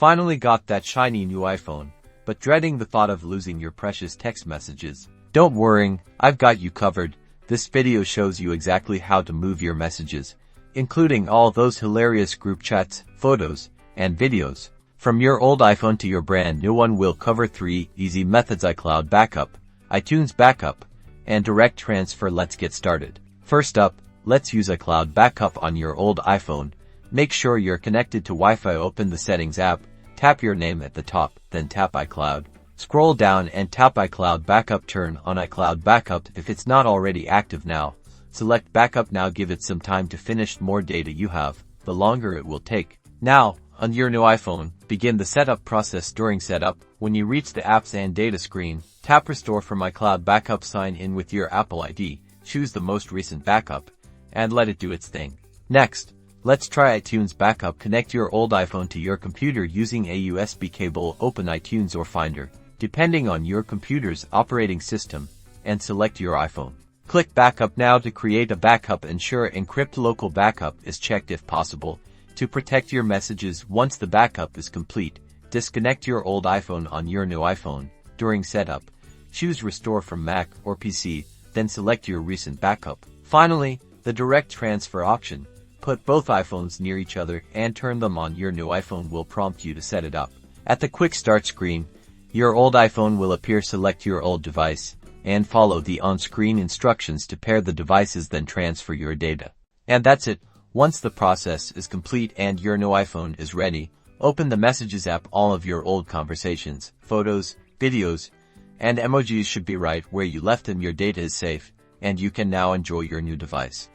Finally got that shiny new iPhone, but dreading the thought of losing your precious text messages? Don't worry, I've got you covered. This video shows you exactly how to move your messages, including all those hilarious group chats, photos, and videos, from your old iPhone to your brand new one. We'll cover 3 easy methods: iCloud backup, iTunes backup, and direct transfer. Let's get started. First up, let's use iCloud backup on your old iPhone. Make sure you're connected to Wi-Fi. Open the Settings app, tap your name at the top, then tap iCloud. Scroll down and tap iCloud backup. Turn on iCloud backup if it's not already active now. Select backup now. Give it some time to finish. The more data you have, the longer it will take. Now, on your new iPhone, begin the setup process. During setup, when you reach the apps and data screen, tap restore from iCloud backup. Sign in with your Apple ID, choose the most recent backup, and let it do its thing. Next, let's try iTunes backup. Connect your old iPhone to your computer using a USB cable. Open iTunes or Finder, depending on your computer's operating system, and select your iPhone. Click backup now to create a backup. Ensure encrypt local backup is checked if possible, to protect your messages. Once the backup is complete, disconnect your old iPhone on your new iPhone. During setup, choose restore from Mac or PC, then select your recent backup. Finally, the direct transfer option. Put both iPhones near each other and turn them on. Your new iPhone will prompt you to set it up. At the quick start screen, your old iPhone will appear. Select your old device and follow the on-screen instructions to pair the devices, then transfer your data. And that's it. Once the process is complete and your new iPhone is ready, open the Messages app. All of your old conversations, photos, videos, and emojis should be right where you left them. Your data is safe, and you can now enjoy your new device.